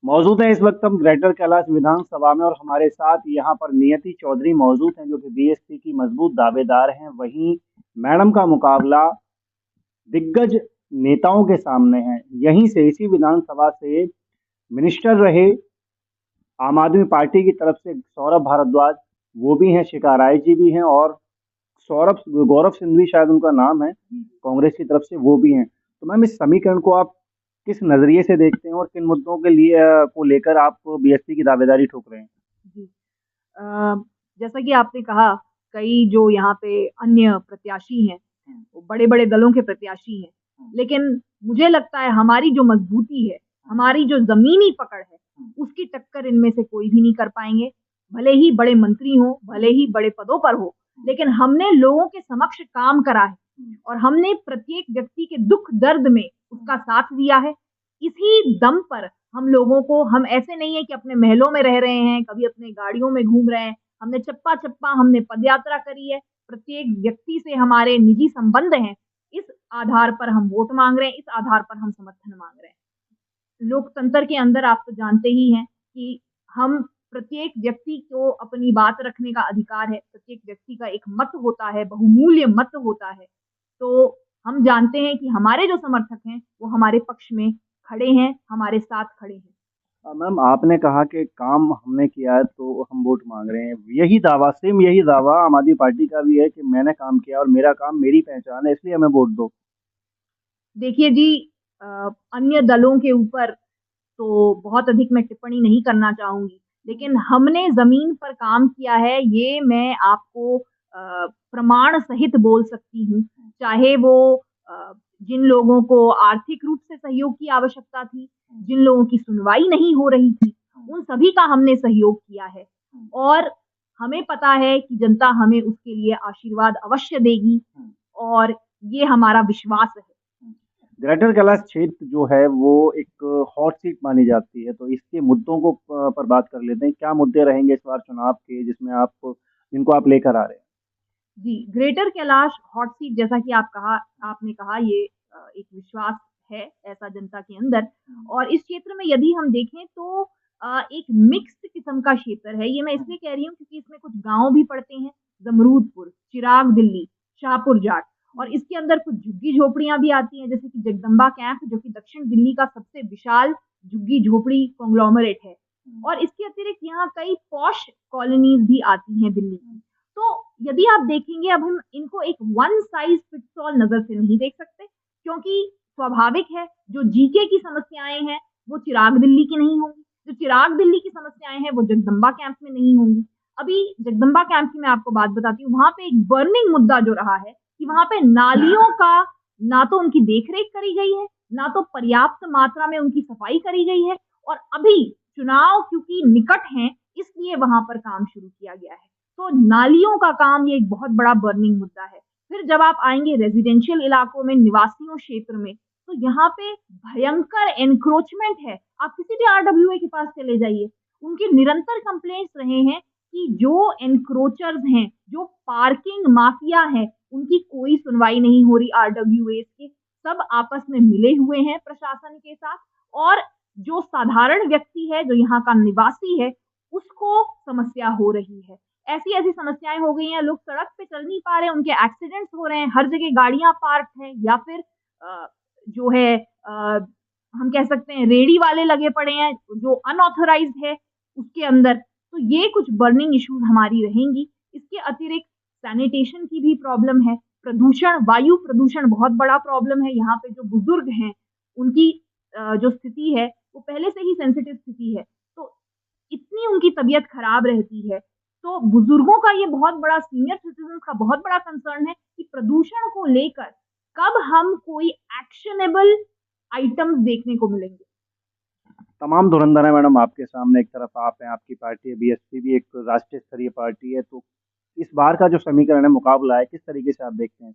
मौजूद है इस वक्त हम ग्रेटर कैलाश विधानसभा में और हमारे साथ यहाँ पर नियति चौधरी मौजूद हैं जो कि बीएसपी की मजबूत दावेदार हैं। वहीं मैडम का मुकाबला दिग्गज नेताओं के सामने है। यहीं से इसी विधानसभा से मिनिस्टर रहे आम आदमी पार्टी की तरफ से सौरभ भारद्वाज, वो भी हैं, शिखा राय जी भी हैं और सौरभ गौरव सिंघवी शायद उनका नाम है, कांग्रेस की तरफ से वो भी हैं। तो मैम इस समीकरण को आप किस नजरिए से देखते हैं और किन मुद्दों के लिए को लेकर आप बीएसपी की दावेदारी ठोक रहे हैं? जी। अ, जैसा कि आपने कहा, कई जो यहाँ पे अन्य प्रत्याशी हैं, वो बड़े-बड़े दलों के प्रत्याशी हैं। लेकिन मुझे लगता है हमारी जो मज़बूती है, हमारी जो ज़मीनी पकड़ है, उसकी टक्कर इनमें से कोई भी नहीं कर पाएँगे। भले ही बड़े मंत्री हों, भले ही बड़े पदों पर हो, लेकिन हमने लोगों के समक्ष काम करा है और हमने प्रत्येक व्यक्ति के दुःख-दर्द में उसका साथ दिया है। इसी दम पर हम ऐसे नहीं है कि अपने महलों में रह रहे हैं, कभी अपने गाड़ियों में घूम रहे हैं। हमने चप्पा-चप्पा हमने पदयात्रा करी है, प्रत्येक व्यक्ति से हमारे निजी संबंध हैं। इस आधार पर हम वोट माँग रहे हैं, इस आधार पर हम समर्थन माँग रहे हैं। लोकतंत्र के अंदर आप तो जानते ही हैं कि हम प्रत्येक व्यक्ति को अपनी बात रखने का अधिकार है, प्रत्येक व्यक्ति का एक मत होता है, बहुमूल्य मत होता है। तो हम जानते हैं कि हमारे जो समर्थक हैं, वो हमारे पक्ष में खड़े हैं, हमारे साथ खड़े हैं। मैम आपने कहा कि काम हमने किया है तो हम वोट मांग रहे हैं। यही दावा, सेम यही दावा आम आदमी पार्टी का भी है कि मैंने काम किया और मेरा काम मेरी पहचान है, इसलिए हमें वोट दो। देखिए जी, अ, अन्य दलों के ऊपर तो बहुत अधिक मैं टिप्पणी नहीं करना चाहूँगी, लेकिन हमने ज़मीन पर काम किया है, ये मैं आपको प्रमाण सहित बोल सकती हूँ। चाहे वो अ, जिन लोगों को आर्थिक रूप से सहयोग की आवश्यकता थी, जिन लोगों की सुनवाई नहीं हो रही थी, उन सभी का हमने सहयोग किया है और हमें पता है कि जनता हमें उसके लिए आशीर्वाद अवश्य देगी और ये हमारा विश्वास है। ग्रेटर कैलाश क्षेत्र जो है वो एक हॉट सीट मानी जाती है, तो इसके मुद्दों को पर बात कर लेते हैं। क्या मुद्दे रहेंगे इस बार चुनाव के जिसमें आप जिनको आप लेकर आ रहे हैं? जी, ग्रेटर कैलाश हॉट सीट जैसा कि आपने कहा ये एक विश्वास है ऐसा जनता के अंदर और इस क्षेत्र में यदि हम देखें तो एक मिक्स्ड किस्म का क्षेत्र है। ये मैं इसलिए कह रही हूँ क्योंकि इसमें कुछ गाँव भी पड़ते हैं, ज़मरूदपुर, चिराग दिल्ली, शाहपुर जाट और इसके अंदर कुछ झुग्गी-झोपड़ियाँ भी आती हैं, जैसे कि जगदम्बा कैंप जो कि दक्षिण दिल्ली का सबसे विशाल झुग्गी-झोपड़ी कॉन्ग्लोमरेट है और इसके अतिरिक्त यहाँ कई पॉश कॉलोनीज़ भी आती हैं दिल्ली की। तो यदि आप देखेंगे अब हम इनको एक वन साइज़ फिट्स ऑल नज़र से नहीं देख सकते, क्योंकि स्वाभाविक है जो जीके की समस्याएँ हैं, वो चिराग दिल्ली की नहीं होंगी, जो चिराग दिल्ली की समस्याएँ हैं, वो जगदम्बा कैंप में नहीं होंगी। अभी जगदम्बा कैंप की मैं आपको बात बताती हूँ, वहाँ पे एक बर्निंग मुद्दा जो रहा है कि वहाँ पे नालियों का ना तो उनकी देख-रेख करी गई है, ना तो पर्याप्त मात्रा में उनकी सफाई करी गई है और अभी चुनाव क्योंकि निकट हैं, इसलिए वहाँ पर काम शुरू किया गया है। तो नालियों का काम ये एक बहुत बड़ा बर्निंग मुद्दा है। फिर जब आप आएँगे रेज़िडेंशियल इलाकों में, निवासियों क्षेत्र में, तो यहाँ पे भयंकर एन्क्रोचमेंट है। आप किसी भी आरडब्ल्यूए के पास चले जाइए, उनके निरंतर कंप्लेंट्स रहे हैं कि जो एन्क्रोचर्स हैं, जो पार्किंग माफिया हैं, उनकी कोई सुनवाई नहीं हो रही आरडब्ल्यूएस की। सब आपस में मिले हुए हैं प्रशासन के साथ और जो साधारण व्यक्ति है, जो यहाँ का निवासी है, उसको समस्या हो रही है। ऐसी-ऐसी समस्याएँ हो गई हैं, लोग सड़क पे चल नहीं पा रहे हैं, उनके एक्सीडेंट्स हो रहे हैं, हर जगह गाड़ियाँ पार्क्ड हैं या फिर अ, जो है हम कह सकते हैं रेहड़ी वाले लगे पड़े हैं, जो अनऑथराइज़्ड है उसके अंदर। तो ये कुछ बर्निंग इश्यूज़ हमारी रहेंगी। इसके अतिरिक्त सैनिटेशन की भी प्रॉब्लम है, प्रदूषण, वायु प्रदूषण बहुत बड़ा प्रॉब्लम है। यहाँ पे जो बुज़ुर्ग हैं, उनकी जो स्थिति है, वो पहले से ही सेंसिटिव स्थिति है। तो इतनी उनकी तबीयत खराब रहती है, तो बुजुर्गों का ये बहुत बड़ा सीनियर सिटीज़न्स का बहुत बड़ा कंसर्न है कि प्रदूषण को लेकर कब हम कोई एक्शनेबल आइटम्स देखने को मिलेंगे। तमाम धुरंधर है मैडम आपके सामने। एक तरफ आप हैं, आपकी पार्टी है, बीएसपी भी एक राष्ट्रीय स्तरीय पार्टी है, तो इस बार का जो समीकरण है, मुकाबला है, किस तरीके से आप देखते हैं?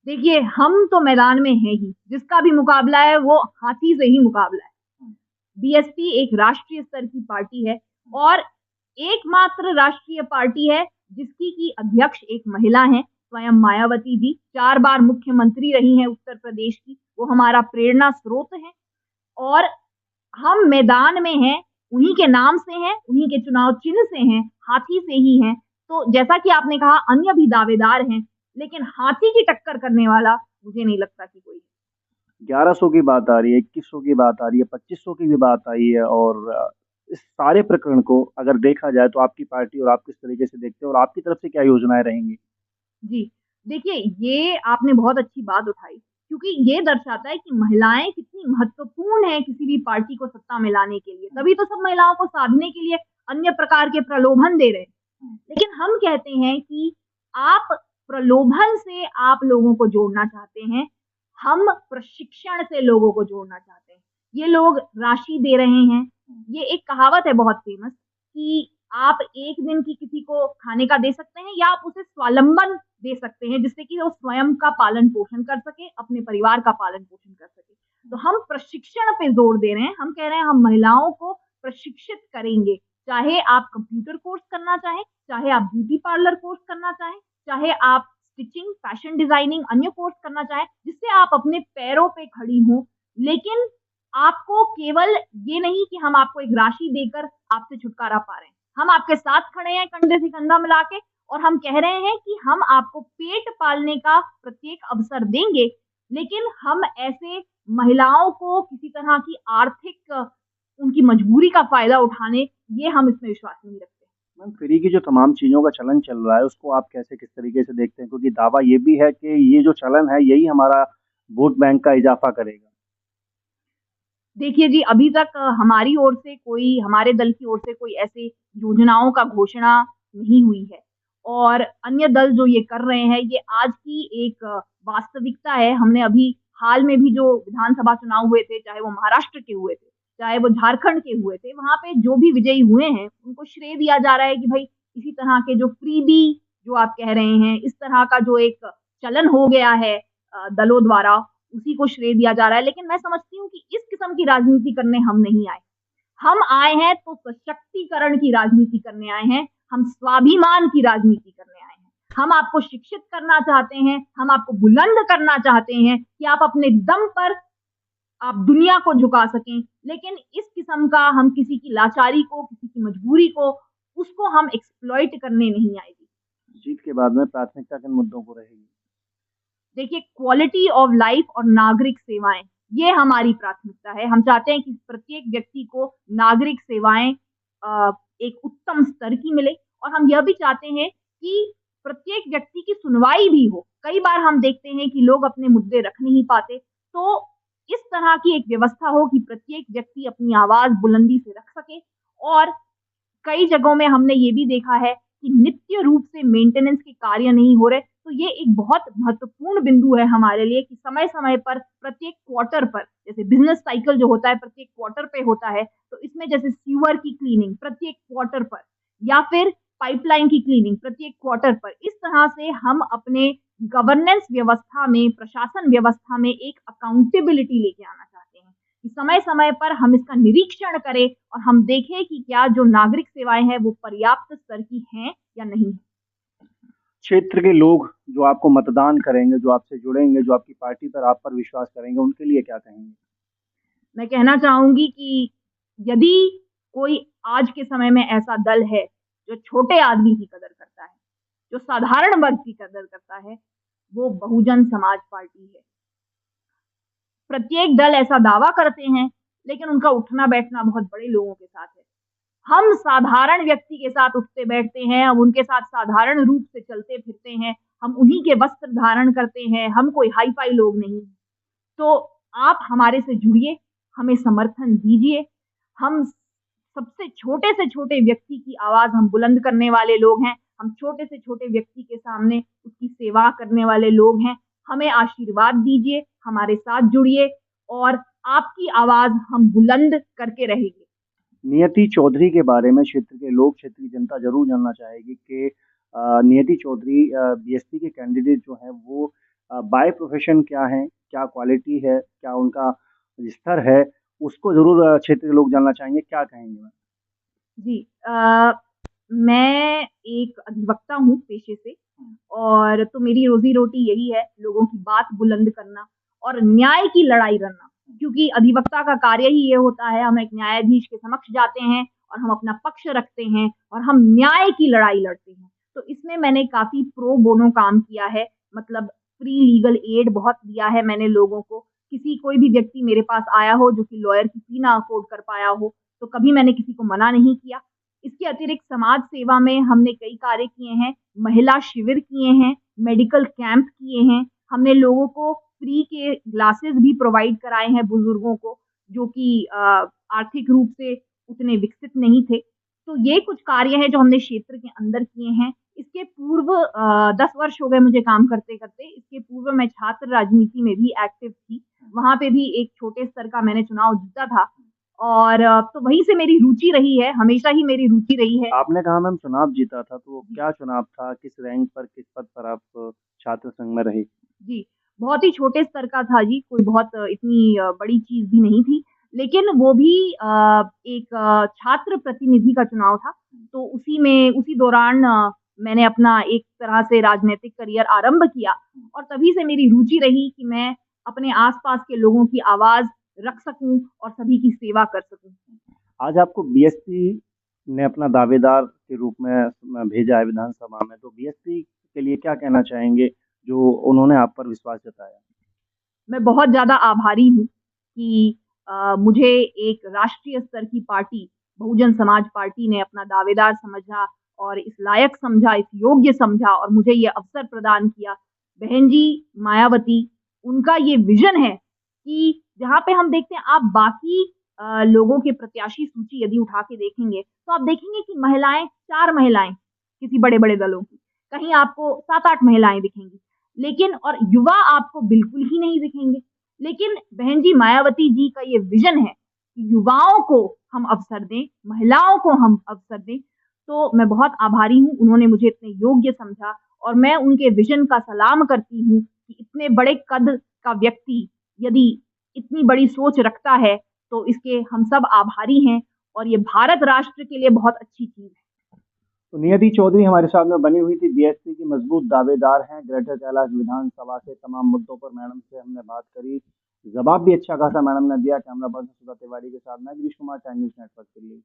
देखिए, हम तो मैदान में हैं ही, जिसका भी मुकाबला है वो हाथी से ही मुकाबला है। बीएसपी एक राष्ट्रीय स्तर की पार्टी है और एकमात्र राष्ट्रीय पार्टी है जिसकी की अध्यक्ष एक महिला हैं, स्वयं मायावती जी, 4 बार मुख्यमंत्री रही हैं उत्तर प्रदेश की, वो हमारा प्रेरणा स्रोत हैं और हम मैदान में हैं, उन्हीं के नाम से हैं, उन्हीं के चुनाव चिन्ह से हैं, हाथी से ही हैं। तो जैसा कि आपने कहा अन्य भी दावेदार हैं, लेकिन हाथी की टक्कर करने वाला मुझे नहीं लगता कि कोई है। 1100 की बात आ रही है, 2100 की बात आ रही है, 2500 की भी बात आई है और इस सारे प्रकरण को अगर देखा जाए तो आपकी पार्टी और आप किस तरीके से देखते हैं और आपकी तरफ से क्या योजनाएँ रहेंगी? जी, देखिए ये आपने बहुत अच्छी बात उठाई क्योंकि ये दर्शाता है कि महिलाएँ कितनी महत्वपूर्ण हैं किसी भी पार्टी को सत्ता में लाने के लिए। तभी तो सब महिलाओं को साधने के लिए अन्य प्रकार के प्रलोभन दे रहे हैं। लेकिन हम कहते हैं कि आप प्रलोभन से आप लोगों को जोड़ना चाहते हैं, हम प्रशिक्षण से लोगों को जोड़ना चाहते हैं। ये लोग राशि दे रहे हैं, ये एक कहावत है बहुत फ़ेमस कि आप 1 दिन की किसी को खाने का दे सकते हैं या आप उसे स्वावलंबन दे सकते हैं जिससे कि वो स्वयं का पालन-पोषण कर सके, अपने परिवार का पालन-पोषण कर सके। तो हम प्रशिक्षण पे ज़ोर दे रहे हैं, हम कह रहे हैं हम महिलाओं को प्रशिक्षित करेंगे, चाहे आप कंप्यूटर कोर्स करना चाहें, चाहे आप ब्यूटी पार्लर कोर्स करना चाहें, चाहे आप स्टिचिंग, फैशन डिज़ाइनिंग अन्य कोर्स करना चाहें, जिससे आप अपने पैरों पे खड़ी हों। लेकिन आपको केवल ये नहीं कि हम आपको एक राशि देकर आपसे छुटकारा पा रहे हैं। हम आपके साथ खड़े हैं कंधे से कंधा मिला के और हम कह रहे हैं कि हम आपको पेट पालने का प्रत्येक अवसर देंगे, लेकिन हम ऐसे महिलाओं को किसी तरह की आर्थिक उनकी मजबूरी का फ़ायदा उठाने, ये हम इसमें विश्वास नहीं रखते। मैम फ्री की जो तमाम चीज़ों का चलन चल रहा है, उसको आप कैसे किस तरीके से देखते हैं? क्योंकि दावा ये भी है कि ये जो चलन है, यही हमारा वोट बैंक का इज़ाफ़ा करेगा। देखिए जी, अभी तक हमारी ओर से कोई हमारे दल की ओर से कोई ऐसी योजनाओं का घोषणा नहीं हुई है और अन्य दल जो ये कर रहे हैं, ये आज की एक वास्तविकता है। हमने अभी हाल में भी जो विधानसभा चुनाव हुए थे, चाहे वो महाराष्ट्र के हुए थे, चाहे वो झारखंड के हुए थे, वहाँ पे जो भी विजयी हुए हैं, उनको श्रेय दिया जा रहा है कि भई इसी तरह के जो फ्रीबी जो आप कह रहे हैं, इस तरह का जो एक चलन हो गया है दलों द्वारा, उसी को श्रेय दिया जा रहा है। लेकिन मैं समझती हूँ कि इस किस्म की राजनीति करने हम नहीं आए। हम आए हैं तो सशक्तिकरण की राजनीति करने आए हैं, हम स्वाभिमान की राजनीति करने आए हैं। हम आपको शिक्षित करना चाहते हैं, हम आपको बुलंद करना चाहते हैं कि आप अपने दम पर आप दुनिया को झुका सकें। लेकिन इस किस्म का हम किसी की लाचारी को, किसी की मजबूरी को, उसको हम एक्सप्लॉइट करने नहीं आए जी। जीत के बाद में प्राथमिकता किन मुद्दों को रहेगी? देखिए क्वालिटी ऑफ लाइफ और नागरिक सेवाएँ, ये हमारी प्राथमिकता है। हम चाहते हैं कि प्रत्येक व्यक्ति को नागरिक सेवाएँ एक उत्तम स्तर की मिले और हम यह भी चाहते हैं कि प्रत्येक व्यक्ति की सुनवाई भी हो। कई बार हम देखते हैं कि लोग अपने मुद्दे रख नहीं पाते, तो इस तरह की एक व्यवस्था हो कि प्रत्येक व्यक्ति अपनी आवाज़ बुलंदी से रख सके और कई जगहों में हमने ये भी देखा है कि नित्य रूप से मेंटेनेंस के कार्य नहीं हो रहे, तो ये एक बहुत महत्वपूर्ण बिंदु है हमारे लिए कि समय-समय पर प्रत्येक क्वार्टर पर, जैसे बिज़नेस साइकिल जो होता है प्रत्येक क्वार्टर पे होता है, तो इसमें जैसे सीवर की क्लीनिंग प्रत्येक क्वार्टर पर या फिर पाइपलाइन की क्लीनिंग प्रत्येक क्वार्टर पर। इस तरह से हम अपने गवर्नेंस व्यवस्था में, प्रशासन व्यवस्था में एक अकाउंटेबिलिटी लेके आना चाहते हैं। कि समय-समय पर हम इसका निरीक्षण करें और हम देखें कि क्या जो नागरिक सेवाएँ हैं वो पर्याप्त स्तर की हैं या नहीं है। क्षेत्र के लोग जो आपको मतदान करेंगे, जो आपसे जुड़ेंगे, जो आपकी पार्टी पर आप पर विश्वास करेंगे, उनके लिए क्या कहेंगे? मैं कहना चाहूँगी कि यदि कोई आज के समय में ऐसा दल है, जो छोटे आदमी की कदर करता है, जो साधारण वर्ग की कदर करता है, वो बहुजन समाज पार्टी है। प्रत्येक दल ऐसा दावा करते हैं, लेकिन उनका उठना-बैठना बहुत बड़े लोगों के साथ है। हम साधारण व्यक्ति के साथ उठते-बैठते हैं, हम उनके साथ साधारण रूप से चलते-फिरते हैं, हम उन्हीं के वस्त्र धारण करते हैं, हम कोई हाई-फाई लोग नहीं। तो आप हमारे से जुड़िए, हमें समर्थन दीजिए। हम सबसे छोटे से छोटे व्यक्ति की आवाज़ हम बुलंद करने वाले लोग हैं। हम छोटे से छोटे व्यक्ति के सामने उसकी सेवा करने वाले लोग हैं। हमें आशीर्वाद दीजिए, हमारे साथ जुड़िए और आपकी आवाज़ हम बुलंद करके रहेंगे। नियति चौधरी के बारे में क्षेत्र के लोग, क्षेत्र की जनता ज़रूर जानना चाहेगी कि नियति चौधरी बीएसपी के कैंडिडेट जो हैं वो बाय प्रोफ़ेशन क्या हैं? क्या क्वालिटी है? क्या उनका स्तर है? उसको ज़रूर क्षेत्र के लोग जानना चाहेंगे, क्या कहेंगे मैम? जी मैं एक अधिवक्ता हूँ पेशे से और तो मेरी रोज़ी-रोटी यही है, लोगों की बात बुलंद करना और न्याय की लड़ाई लड़ना। क्योंकि अधिवक्ता का कार्य ही ये होता है, हम एक न्यायाधीश के समक्ष जाते हैं और हम अपना पक्ष रखते हैं और हम न्याय की लड़ाई लड़ते हैं। तो इसमें मैंने काफ़ी प्रो बोनो काम किया है, मतलब फ्री लीगल एड बहुत दिया है मैंने लोगों को। किसी कोई भी व्यक्ति मेरे पास आया हो जो कि लॉयर की फ़ी ना अफ़ोर्ड कर पाया हो, तो कभी मैंने किसी को मना नहीं किया। इसके अतिरिक्त समाज सेवा में हमने कई कार्य किए हैं, महिला शिविर किए हैं, मेडिकल कैंप किए हैं, हमने लोगों को फ्री के ग्लासेस भी प्रोवाइड कराए हैं बुजुर्गों को, जो कि आर्थिक रूप से उतने विकसित नहीं थे। तो ये कुछ कार्य हैं जो हमने क्षेत्र के अंदर किए हैं। इसके पूर्व 10 वर्ष हो गए मुझे काम करते-करते। इसके पूर्व मैं छात्र राजनीति में भी एक्टिव थी। वहाँ पे भी एक छोटे स्तर का मैंने चुनाव जीता था और तो वहीं से मेरी रुचि रही है, हमेशा ही मेरी रुचि रही है। आपने कहा मैम चुनाव जीता था, तो वो क्या चुनाव था? किस रैंक पर, किस पद पर आप छात्र संघ में रहे? जी, बहुत ही छोटे स्तर का था जी, कोई बहुत इतनी बड़ी चीज़ भी नहीं थी। लेकिन वो भी एक छात्र प्रतिनिधि का चुनाव था, तो उसी दौरान मैंने अपना एक तरह से राजनैतिक करियर आरंभ किया और तभी से मेरी रुचि रही कि मैं अपने आस-पास के लोगों की आवाज़ रख सकूँ और सभी की सेवा कर सकूँ। आज आपको बीएसपी ने अपना दावेदार के रूप में भेजा है विधानसभा में, तो बीएसपी के लिए क्या कहना चाहेंगे, जो उन्होंने आप पर विश्वास जताया? मैं बहुत ज़्यादा आभारी हूँ कि मुझे एक राष्ट्रीय स्तर की पार्टी, बहुजन समाज पार्टी ने अपना दावेदार समझा और इस लायक समझा, इस योग्य समझा और मुझे ये अवसर प्रदान किया। बहन जी मायावती, उनका ये विज़न है कि जहाँ पे हम देखते हैं आप बाकी लोगों के प्रत्याशी सूची यदि उठा के देखेंगे, तो आप देखेंगे कि महिलाएँ 4 महिलाएँ, किसी बड़े-बड़े दलों की, कहीं आपको 7-8 महिलाएँ दिखेंगी। लेकिन और युवा आपको बिल्कुल ही नहीं दिखेंगे। लेकिन बहन जी मायावती जी का ये विज़न है कि युवाओं को हम अवसर दें, महिलाओं को हम अवसर दें। तो मैं बहुत आभारी हूँ, उन्होंने मुझे इतने योग्य समझा और मैं उनके विज़न का सलाम करती हूँ कि इतने बड़े कद का व्यक्ति यदि इतनी बड़ी सोच रखता है, तो इसके हम सब आभारी हैं और ये भारत राष्ट्र के लिए बहुत अच्छी चीज़ है। तो नियति चौधरी हमारे साथ में बनी हुई थी, बीएसपी की मजबूत दावेदार हैं। ग्रेटर कैलाश विधानसभा के तमाम मुद्दों पर मैडम से हमने बात करी, जवाब भी अच्छा खासा मैडम ने दिया। कैमरा पर्सन सुधा तिवारी के साथ मैं Girish Kumar, time news network के लिए।